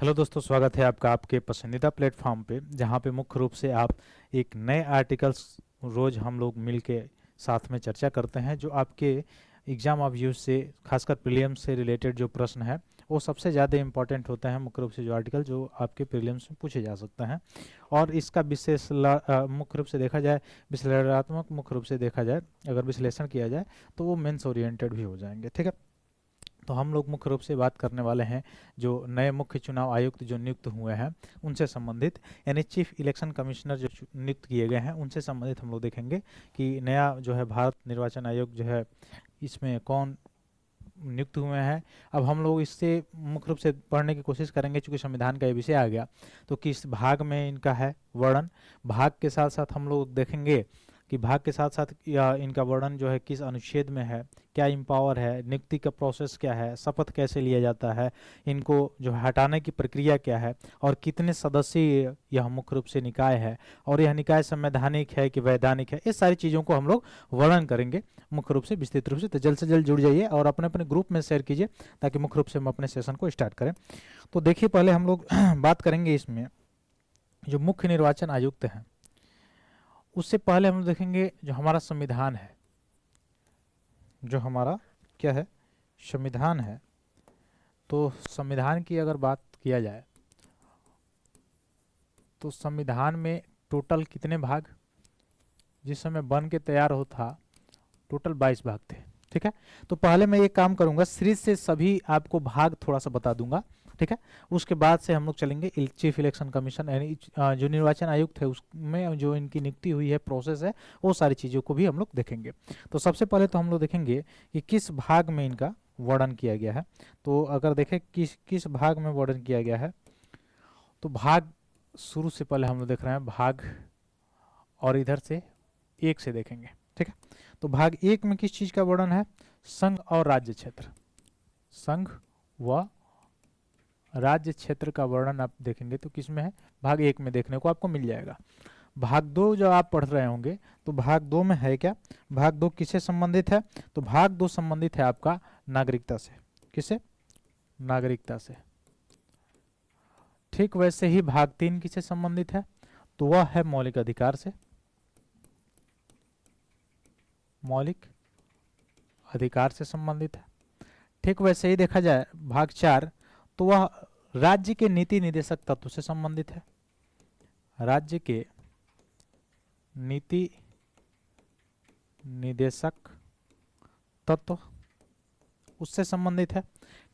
Hello दोस्तों, स्वागत है आपका आपके पसंदीदा प्लेटफॉर्म पे, जहाँ पे मुख्य रूप से आप एक नए आर्टिकल्स रोज़ हम लोग मिल के साथ में चर्चा करते हैं, जो आपके एग्ज़ाम ऑफ यूज से, खासकर प्रीलिम्स से रिलेटेड जो प्रश्न है वो सबसे ज़्यादा इंपॉर्टेंट होता है। मुख्य रूप से जो आर्टिकल जो आपके प्रीलिम्स में पूछे जा सकते हैं, और इसका मुख्य रूप से देखा जाए, विश्लेषणात्मक मुख्य रूप से देखा जाए, अगर विश्लेषण किया जाए तो वो मेंस ओरिएंटेड भी हो जाएंगे। ठीक है, तो हम लोग मुख्य रूप से बात करने वाले हैं जो नए मुख्य चुनाव आयुक्त जो नियुक्त हुए हैं उनसे संबंधित, यानी चीफ इलेक्शन कमिश्नर जो नियुक्त किए गए हैं उनसे संबंधित हम लोग देखेंगे कि नया जो है भारत निर्वाचन आयोग जो है इसमें कौन नियुक्त हुए हैं। अब हम लोग इससे मुख्य रूप से पढ़ने की कोशिश करेंगे, चूंकि संविधान का ये विषय आ गया तो किस भाग में इनका है वर्णन। भाग के साथ साथ हम लोग देखेंगे कि भाग के साथ साथ इनका वर्णन जो है किस अनुच्छेद में है, क्या इम्पावर है, नियुक्ति का प्रोसेस क्या है, शपथ कैसे लिया जाता है, इनको जो हटाने की प्रक्रिया क्या है, और कितने सदस्यीय यह मुख्य रूप से निकाय है, और यह निकाय संवैधानिक है कि वैधानिक है। इस सारी चीज़ों को हम लोग वर्णन करेंगे मुख्य रूप से विस्तृत रूप से। तो जल्द से जल्द जुड़ जाइए और अपने अपने ग्रुप में शेयर कीजिए ताकि मुख्य रूप से हम अपने सेशन को स्टार्ट करें। तो देखिए, पहले हम लोग बात करेंगे इसमें जो मुख्य निर्वाचन आयुक्त हैं, उससे पहले हम देखेंगे जो हमारा संविधान है, जो हमारा क्या है, संविधान है। तो संविधान की अगर बात किया जाए तो संविधान में टोटल कितने भाग जिस समय बन के तैयार हो था, टोटल 22 भाग थे। ठीक है, तो पहले मैं ये काम करूंगा, सीरीज से सभी आपको भाग थोड़ा सा बता दूंगा। ठीक है, उसके बाद से हम लोग चलेंगे चीफ इलेक्शन कमीशन, यानी जो निर्वाचन आयुक्त है उसमें जो इनकी नियुक्ति हुई है, प्रोसेस है, वो सारी चीज़ों को भी हम लोग देखेंगे। तो सबसे पहले तो हम लोग देखेंगे कि किस भाग में इनका वर्णन किया गया है। तो अगर देखें किस किस भाग में वर्णन किया गया है, तो भाग शुरू से पहले हम लोग देख रहे हैं भाग, और इधर से एक से देखेंगे। ठीक है, तो भाग एक में किस चीज का वर्णन है, संघ और राज्य क्षेत्र, संघ व राज्य क्षेत्र का वर्णन आप देखेंगे तो किस में है, भाग एक में देखने को आपको मिल जाएगा। भाग दो जो आप पढ़ रहे होंगे तो भाग दो में है क्या, भाग दो किससे संबंधित है, तो भाग दो संबंधित है आपका नागरिकता से। किससे, नागरिकता से। ठीक वैसे ही भाग तीन किससे संबंधित है, तो वह है मौलिक अधिकार से, मौलिक अधिकार से संबंधित है। ठीक वैसे ही देखा जाए भाग चार, तो वह राज्य के नीति निदेशक तत्व से संबंधित है, राज्य के नीति निदेशक तत्व उससे संबंधित है।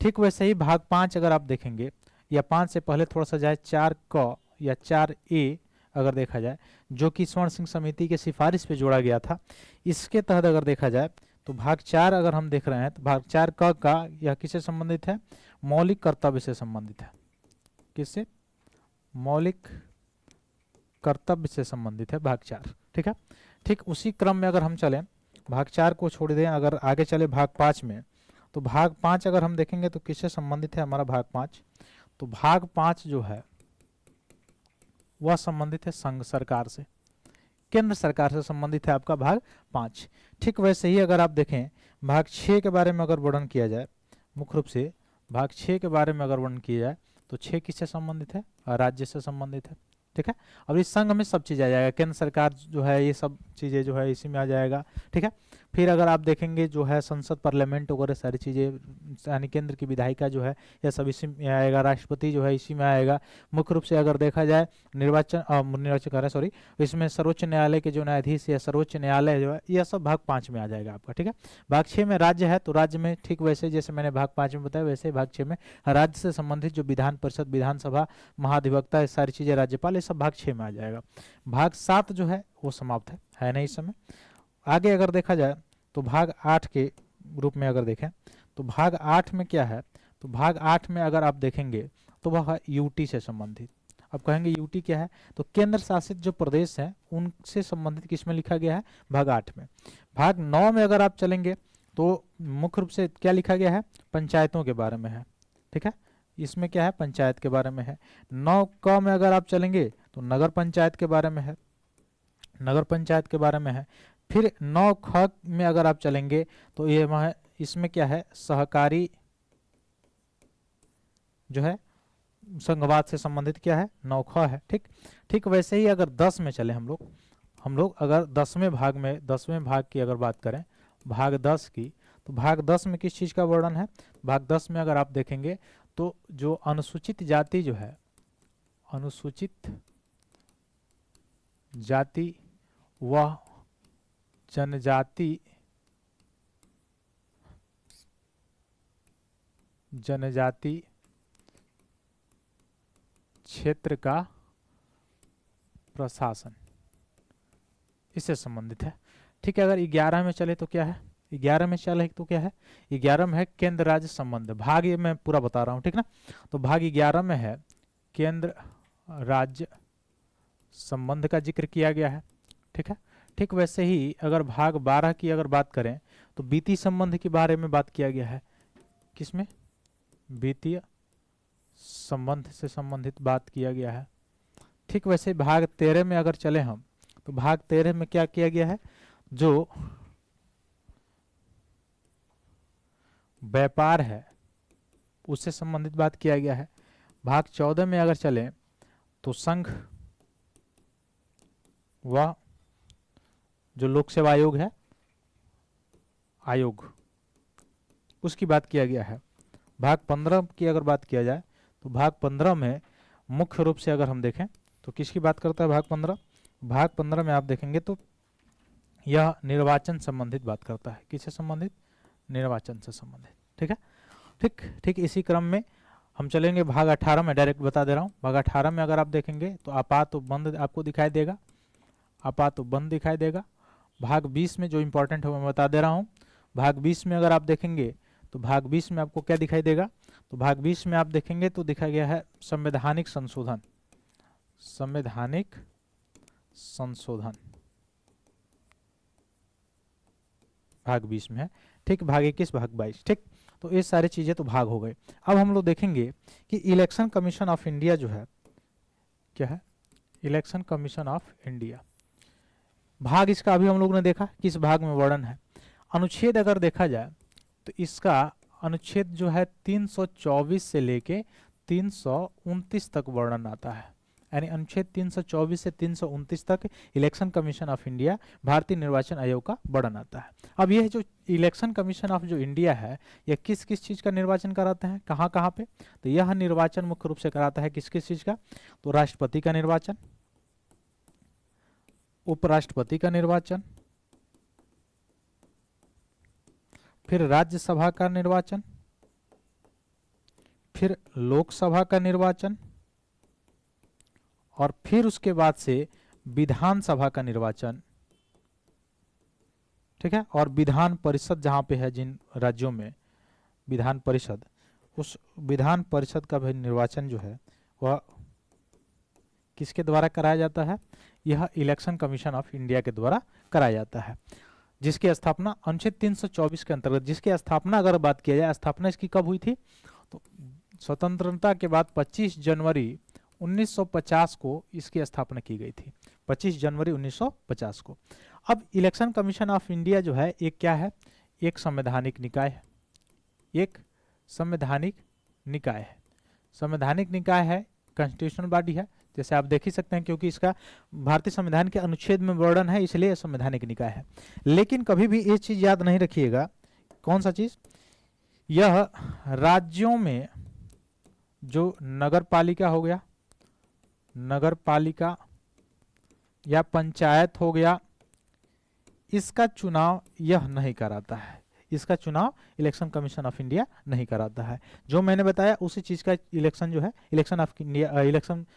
ठीक वैसे ही भाग पांच अगर आप देखेंगे, या पांच से पहले थोड़ा सा जाए, चार क या चार ए अगर देखा जाए, जो कि स्वर्ण सिंह समिति के सिफारिश पे जोड़ा गया था, इसके तहत अगर देखा जाए तो भाग चार अगर हम देख रहे हैं तो भाग चार क का यह किससे संबंधित है, मौलिक कर्तव्य से संबंधित है। किससे, मौलिक कर्तव्य से संबंधित है भाग चार। ठीक है, ठीक उसी क्रम में अगर हम चलें, भाग चार को छोड़ दें, अगर आगे चले भाग पाँच में, तो भाग पाँच अगर हम देखेंगे तो किससे संबंधित है हमारा भाग पाँच, तो भाग पाँच जो है वह संबंधित है संघ सरकार से, केंद्र सरकार से संबंधित है आपका भाग पाँच। ठीक वैसे ही अगर आप देखें भाग छः के बारे में अगर वर्णन किया जाए, मुख्य रूप से भाग छः के बारे में अगर वर्णन किया जाए तो छः किससे संबंधित है, राज्य से संबंधित है। ठीक है, अब इस संघ में सब चीज़ आ जाएगा, केंद्र सरकार जो है ये सब चीज़ें जो है इसी में आ जाएगा। ठीक है, फिर अगर आप देखेंगे जो है संसद पार्लियामेंट वगैरह सारी चीज़ें, यानी केंद्र की विधायिका जो है यह सब इसी में आएगा, राष्ट्रपति जो है इसी में आएगा। मुख्य रूप से अगर देखा जाए निर्वाचन सॉरी, इसमें सर्वोच्च न्यायालय के जो न्यायाधीश या सर्वोच्च न्यायालय जो है यह सब भाग पाँच में आ जाएगा आपका। ठीक है, भाग छः में राज्य है, तो राज्य में ठीक वैसे जैसे मैंने भाग पाँच में बताया वैसे भाग छः में राज्य से संबंधित जो विधान परिषद, विधानसभा, महाधिवक्ता, ये सारी चीज़ें, राज्यपाल, ये सब भाग छः में आ जाएगा। भाग सात जो है वो समाप्त है नहीं इस समय। आगे अगर देखा जाए तो भाग आठ के रूप में अगर देखें तो भाग आठ में क्या है, तो भाग आठ में अगर आप देखेंगे तो वह है यूटी से संबंधित। अब कहेंगे यूटी क्या है, तो केंद्र शासित जो प्रदेश हैं उनसे संबंधित किसमें लिखा गया है, भाग आठ में। भाग नौ में अगर आप चलेंगे तो मुख्य रूप से क्या लिखा गया है, पंचायतों के बारे में है। ठीक है, इसमें क्या है, पंचायत के बारे में है। नौ क में अगर आप चलेंगे तो नगर पंचायत के बारे में है, नगर पंचायत के बारे में है। फिर नौ ख में अगर आप चलेंगे तो ये इसमें क्या है, सहकारी जो है संघवाद से संबंधित क्या है, 9 ख है। ठीक ठीक वैसे ही अगर 10 में चले हम लोग अगर 10वें भाग की अगर बात करें, भाग 10 की, तो भाग 10 में किस चीज़ का वर्णन है? भाग 10 में अगर आप देखेंगे तो जो अनुसूचित जाति जो है, अनुसूचित जाति वह जनजाति क्षेत्र का प्रशासन, इससे संबंधित है। ठीक है, अगर 11 में चले तो क्या है? 11 में चले तो क्या है? 11 में है केंद्र राज्य संबंध। भाग ये मैं पूरा बता रहा हूं, ठीक ना। तो भाग 11 में है केंद्र राज्य संबंध का जिक्र किया गया है। ठीक है, ठीक वैसे ही अगर भाग 12 की अगर बात करें तो वित्तीय संबंध के बारे में बात किया गया है। किसमें? वित्तीय संबंध से संबंधित बात किया गया है। ठीक वैसे भाग 13 में अगर चले हम तो भाग 13 में क्या किया गया है? जो व्यापार है उससे संबंधित बात किया गया है। भाग 14 में अगर चलें तो संघ व जो लोक सेवा आयोग है, आयोग, उसकी बात किया गया है। भाग 15 की अगर बात किया जाए तो भाग 15 में मुख्य रूप से अगर हम देखें तो किसकी बात करता है भाग 15? भाग 15 में आप देखेंगे तो यह निर्वाचन संबंधित बात करता है। किससे संबंधित? निर्वाचन से संबंधित। ठीक है, ठीक ठीक इसी क्रम में हम चलेंगे भाग 18 में। डायरेक्ट बता दे रहा हूँ, भाग 18 में अगर आप देखेंगे तो आपात उपबंध आपको दिखाई देगा, आपात उपबंध दिखाई देगा। भाग 20 में जो इंपॉर्टेंट है मैं बता दे रहा हूँ। भाग 20 में अगर आप देखेंगे तो भाग 20 में आपको क्या दिखाई देगा? तो भाग 20 में आप देखेंगे तो दिखाया गया है संवैधानिक संशोधन, संवैधानिक संशोधन भाग 20 में है। ठीक, भाग 21, भाग 22। ठीक, तो ये सारी चीजें तो भाग हो गए। अब हम लोग देखेंगे कि इलेक्शन कमीशन ऑफ इंडिया जो है क्या है? Election commission of India. भाग इसका अभी हम लोग ने देखा किस भाग में वर्णन है। अनुच्छेद अगर देखा जाए तो इसका अनुच्छेद जो है 324 से लेके 329 तक वर्णन आता है। यानी अनुच्छेद 324 से 329 तक इलेक्शन कमीशन ऑफ इंडिया, भारतीय निर्वाचन आयोग का वर्णन आता है। अब यह जो इलेक्शन कमीशन ऑफ जो इंडिया है, यह किस किस चीज़ का निर्वाचन कराते हैं, कहाँ कहाँ पे? तो यह निर्वाचन मुख्य रूप से कराता है किस किस चीज़ का? तो राष्ट्रपति का निर्वाचन, उपराष्ट्रपति का निर्वाचन, फिर राज्यसभा का निर्वाचन, फिर लोकसभा का निर्वाचन, और फिर उसके बाद से विधानसभा का निर्वाचन। ठीक है, और विधान परिषद जहां पे है, जिन राज्यों में विधान परिषद, उस विधान परिषद का भी निर्वाचन जो है वह किसके द्वारा कराया जाता है? यह इलेक्शन कमीशन ऑफ इंडिया के द्वारा कराया जाता है, जिसकी स्थापना अनुच्छेद 324 के अंतर्गत, जिसकी स्थापना अगर बात किया जाए, स्थापना इसकी कब हुई थी? तो स्वतंत्रता के बाद 25 जनवरी 1950 को इसकी स्थापना की गई थी, 25 जनवरी 1950 को। अब इलेक्शन कमीशन ऑफ इंडिया जो है एक क्या है? एक संवैधानिक निकाय है, एक संवैधानिक निकाय है। संवैधानिक निकाय है, कॉन्स्टिट्यूशनल बॉडी है, जैसे आप देख ही सकते हैं, क्योंकि इसका भारतीय संविधान के अनुच्छेद में वर्णन है, इसलिए संवैधानिक निकाय है। लेकिन कभी भी ये चीज याद नहीं रखिएगा, कौन सा चीज? यह राज्यों में जो नगर पालिका हो गया, नगर पालिका या पंचायत हो गया, इसका चुनाव यह नहीं कराता है, इसका चुनाव इलेक्शन कमीशन ऑफ इंडिया नहीं कराता है। जो मैंने बताया उसी चीज का इलेक्शन जो है इलेक्शन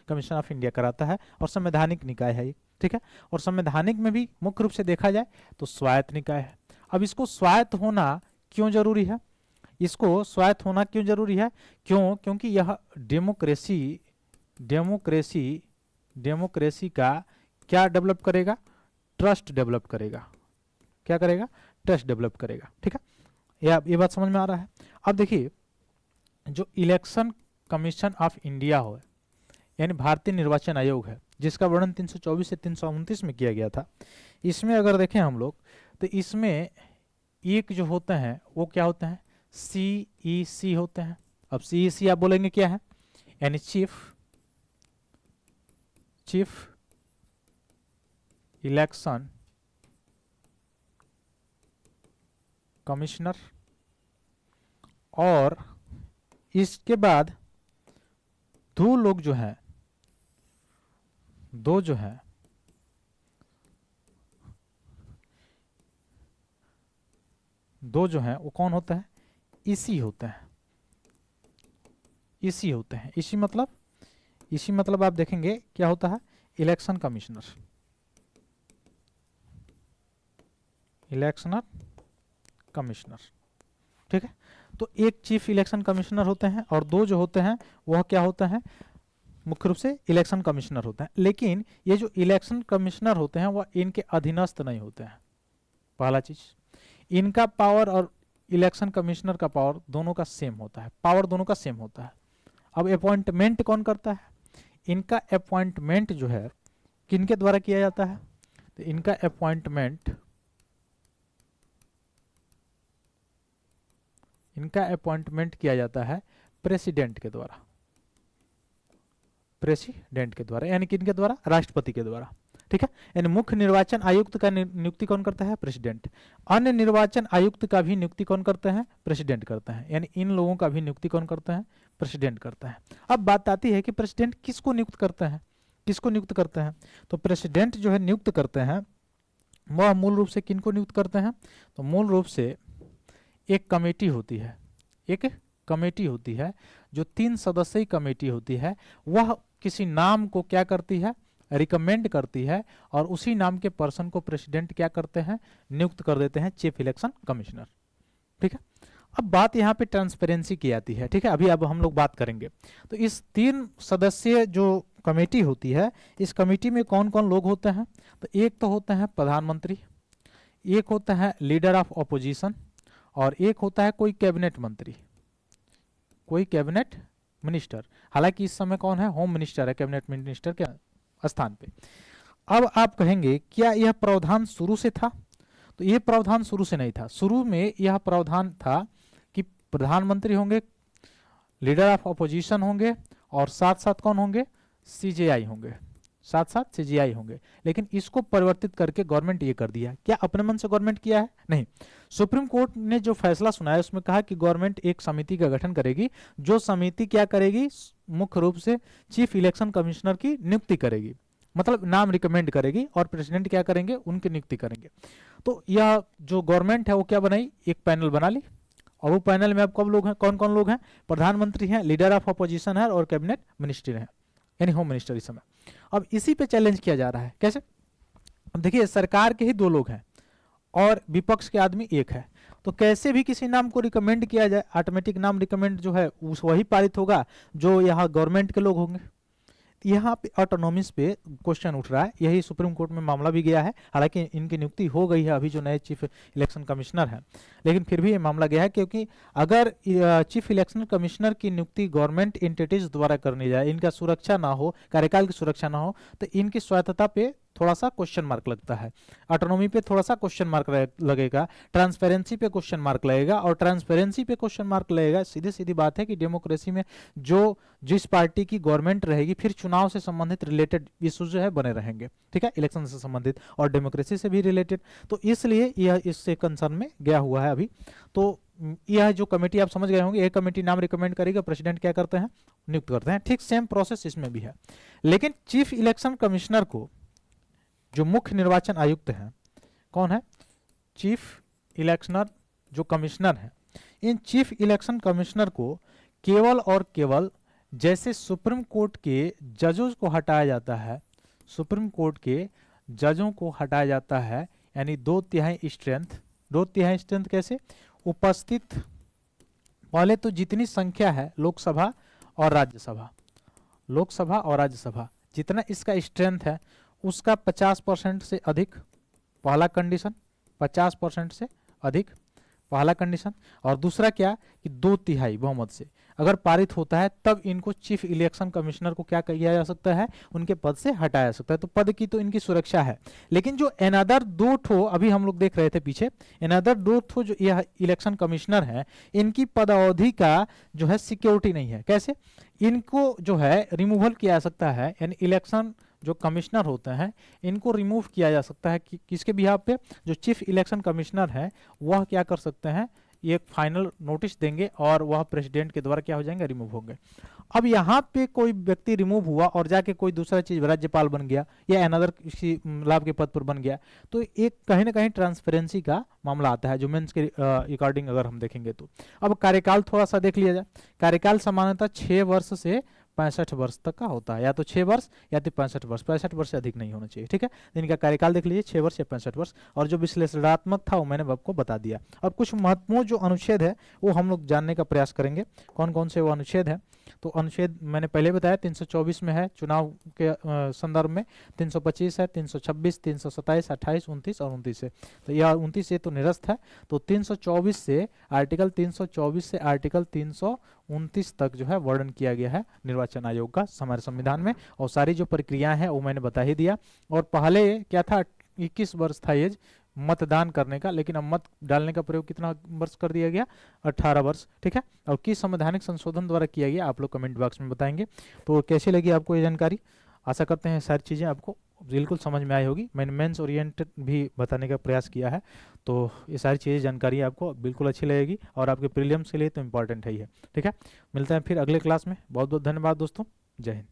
कमीशन ऑफ इंडिया कराता है, और संवैधानिक निकाय है ये। ठीक है, और संवैधानिक में भी मुख्य रूप से देखा जाए तो स्वायत्त निकाय है। अब इसको स्वायत्त होना क्यों जरूरी है? इसको स्वायत्त होना क्यों जरूरी है? क्योंकि यह डेमोक्रेसी का क्या डेवलप करेगा? ट्रस्ट डेवलप करेगा। क्या करेगा? ट्रस्ट डेवलप करेगा। ठीक है, ये बात समझ में आ रहा है। अब देखिए, जो इलेक्शन कमीशन ऑफ इंडिया हो, यानी भारतीय निर्वाचन आयोग है, जिसका वर्णन 324 से 329 में किया गया था, इसमें अगर देखें हम लोग तो इसमें एक जो होते हैं वो क्या होते हैं? CEC होते हैं। अब CEC आप बोलेंगे क्या है? यानी चीफ इलेक्शन कमिश्नर, और इसके बाद दो लोग जो हैं, दो जो हैं वो कौन होता है? इसी होते हैं, इसी होते हैं। इसी मतलब आप देखेंगे क्या होता है? इलेक्शन कमिश्नर, ठीक है। तो एक चीफ इलेक्शन कमिश्नर होते हैं और दो जो होते हैं वह क्या होते हैं? मुख्य रूप से इलेक्शन कमिश्नर होते हैं। लेकिन ये जो इलेक्शन कमिश्नर होते हैं वह इनके अधीनस्थ नहीं होते हैं। पहला चीज, इनका पावर और इलेक्शन कमिश्नर का पावर दोनों का सेम होता है, पावर दोनों का सेम होता है। अब अपॉइंटमेंट कौन करता है? इनका अपॉइंटमेंट जो है किनके द्वारा किया जाता है? तो इनका अपॉइंटमेंट किया जाता है प्रेसिडेंट के द्वारा, यानी किनके द्वारा? राष्ट्रपति के द्वारा, ठीक है। यानी मुख्य निर्वाचन आयुक्त का नियुक्ति कौन करता है? प्रेसिडेंट। अन्य निर्वाचन आयुक्त का भी नियुक्ति कौन करते हैं? प्रेसिडेंट करता है। यानी इन लोगों का भी नियुक्ति कौन करता है? प्रेसिडेंट करता है। अब बात आती है कि प्रेसिडेंट किसको नियुक्त करते हैं? तो प्रेसिडेंट जो है नियुक्त करते हैं वह मूल रूप से किनको नियुक्त करते हैं? तो मूल रूप से एक कमेटी होती है, जो 3 सदस्यीय कमेटी होती है। वह किसी नाम को क्या करती है? रिकमेंड करती है, और उसी नाम के पर्सन को प्रेसिडेंट क्या करते हैं? नियुक्त कर देते हैं चीफ इलेक्शन कमिश्नर, ठीक है। अब बात यहाँ पे ट्रांसपेरेंसी की आती है, ठीक है। अब हम लोग बात करेंगे। तो इस 3 सदस्यीय जो कमेटी होती है, इस कमेटी में कौन कौन लोग होते हैं? तो एक तो होते हैं प्रधानमंत्री, एक होता है लीडर ऑफ ऑपोजिशन, और एक होता है कोई कैबिनेट मंत्री, कोई कैबिनेट मिनिस्टर। हालांकि इस समय कौन है? होम मिनिस्टर है, कैबिनेट मिनिस्टर के स्थान पे। अब आप कहेंगे क्या यह प्रावधान शुरू से था? तो यह प्रावधान शुरू से नहीं था। शुरू में यह प्रावधान था कि प्रधानमंत्री होंगे, लीडर ऑफ ऑपोजिशन होंगे, और साथ साथ कौन होंगे? सीजेआई होंगे, लेकिन इसको परिवर्तित करके गवर्नमेंट ये कर दिया। क्या अपने मन से गवर्नमेंट किया है? नहीं। सुप्रीम कोर्ट ने जो फैसला सुनाया उसमें कहा कि गवर्नमेंट एक समिति का गठन करेगी, जो समिति क्या करेगी? मुख्य रूप से चीफ इलेक्शन कमिश्नर की नियुक्ति करेगी, मतलब नाम रिकमेंड करेगी, और प्रेसिडेंट क्या करेंगे? उनकी नियुक्ति करेंगे। तो यह जो गवर्नमेंट है वो क्या बनाई? एक पैनल बना ली, और वो पैनल में अब कब लोग हैं? कौन कौन लोग हैं? प्रधानमंत्री हैं, लीडर ऑफ ऑपोजिशन है, और कैबिनेट मिनिस्टर है, यानी होम मिनिस्टर इस समय। अब इसी पे चैलेंज किया जा रहा है। कैसे? अब देखिए, सरकार के ही 2 लोग हैं और विपक्ष के आदमी 1 है, तो कैसे भी किसी नाम को रिकमेंड किया जाए, ऑटोमेटिक नाम रिकमेंड जो है वही पारित होगा जो यहाँ गवर्नमेंट के लोग होंगे। यहाँ पे ऑटोनॉमिस पे क्वेश्चन उठ रहा है, यही सुप्रीम कोर्ट में मामला भी गया है। हालांकि इनकी नियुक्ति हो गई है अभी जो नए चीफ इलेक्शन कमिश्नर हैं, लेकिन फिर भी ये मामला गया है, क्योंकि अगर चीफ इलेक्शन कमिश्नर की नियुक्ति गवर्नमेंट एंटिटीज द्वारा करनी जाए, इनका सुरक्षा ना हो, कार्यकाल की सुरक्षा ना हो, तो इनकी स्वायत्तता पे थोड़ा सा क्वेश्चन मार्क लगता है, ऑटोनॉमी पे थोड़ा सा क्वेश्चन मार्क लगेगा, ट्रांसपेरेंसी पे क्वेश्चन मार्क लगेगा, और ट्रांसपेरेंसी पे क्वेश्चन मार्क लगेगा। सीधी सीधी बात है कि डेमोक्रेसी में जिस पार्टी की गवर्नमेंट रहेगी, फिर चुनाव से संबंधित रिलेटेड इश्यूज जो है बने रहेंगे, ठीक है, इलेक्शन से संबंधित और डेमोक्रेसी से भी रिलेटेड। तो इसलिए यह इससे कंसर्न में गया हुआ है अभी। तो यह जो कमेटी आप समझ गए होंगे, एक कमेटी नाम रिकमेंड करेगा, प्रेसिडेंट क्या करते हैं? नियुक्त करते हैं। ठीक सेम प्रोसेस इसमें भी है। लेकिन चीफ इलेक्शन कमिश्नर को, जो मुख्य निर्वाचन आयुक्त हैं, कौन है? चीफ इलेक्शनर जो कमिश्नर है, इन चीफ इलेक्शन कमिश्नर को केवल और केवल जैसे सुप्रीम कोर्ट के जजों को हटाया जाता है, सुप्रीम कोर्ट के जजों को हटाया जाता है, यानी 2/3 स्ट्रेंथ। 2/3 स्ट्रेंथ कैसे? उपस्थित, पहले तो जितनी संख्या है लोकसभा और राज्यसभा, जितना इसका स्ट्रेंथ है उसका 50% से अधिक, पहला कंडीशन 50% से अधिक। पहला कंडीशन। और दूसरा क्या कि 2/3 बहुमत से अगर पारित होता है तब इनको चीफ इलेक्शन कमिश्नर को क्या किया जा सकता है, उनके पद से हटाया जा सकता है। तो पद की तो इनकी सुरक्षा है, लेकिन जो अनदर 2 ठो अभी हम लोग देख रहे थे पीछे, अनदर 2 ठो जो यह इलेक्शन कमिश्नर है, इनकी पदावधि का जो है सिक्योरिटी नहीं है। कैसे? इनको जो है रिमूवल किया जा सकता है, यानी इलेक्शन जो कमिश्नर होते हैं इनको रिमूव किया जा सकता है कि किसके बिहाफ पे, जो चीफ इलेक्शन कमिश्नर है वह क्या कर सकते हैं, ये फाइनल नोटिस देंगे और वह प्रेसिडेंट के द्वारा क्या हो जाएंगे, रिमूव होंगे। अब यहाँ पे कोई व्यक्ति रिमूव हुआ और जाके कोई दूसरा चीज राज्यपाल बन गया या अनदर किसी लाभ के पद पर बन गया, तो एक कहीं ना कहीं ट्रांसपेरेंसी का मामला आता है जो मेंस के अकॉर्डिंग अगर हम देखेंगे तो। अब कार्यकाल थोड़ा सा देख लिया जाए। कार्यकाल सामान्यतः 6 वर्ष से 65 वर्ष तक का होता है, या तो 6 वर्ष या तो 65 वर्ष, 65 वर्ष से अधिक नहीं होना चाहिए। ठीक है, इनका कार्यकाल देख लीजिए 6 वर्ष या 65 वर्ष। और जो विश्लेषणात्मक था वो मैंने आपको बता दिया। और कुछ महत्वपूर्ण जो अनुच्छेद है वो हम लोग जानने का प्रयास करेंगे, कौन कौन से वो अनुच्छेद है। तो अनुच्छेद मैंने पहले बताया 324 में है चुनाव के संदर्भ में, 325 है, 326, 327, 28, 29 और 29 है। तो यह 29 ये तो निरस्त है। तो 324 से आर्टिकल 324 से आर्टिकल 329 तक जो है वर्णन किया गया है निर्वाचन आयोग का हमारे संविधान में। और सारी जो प्रक्रियाएं हैं वो मैंने बता ही दिया। और पहले क्या था, 21 वर्ष था एज मतदान करने का, लेकिन अब मत डालने का प्रयोग कितना वर्ष कर दिया गया, 18 वर्ष। ठीक है, और किस संवैधानिक संशोधन द्वारा किया गया आप लोग कमेंट बॉक्स में बताएंगे। तो कैसी लगी आपको ये जानकारी? आशा करते हैं सारी चीज़ें आपको बिल्कुल समझ में आई होगी। मैंने मेंस ओरिएंटेड भी बताने का प्रयास किया है, तो ये सारी चीज़ें जानकारी आपको बिल्कुल अच्छी लगेगी और आपके प्रीलिम्स के लिए तो इम्पॉर्टेंट है ही है। ठीक है, मिलते हैं फिर अगले क्लास में। बहुत बहुत धन्यवाद दोस्तों, जय हिंद।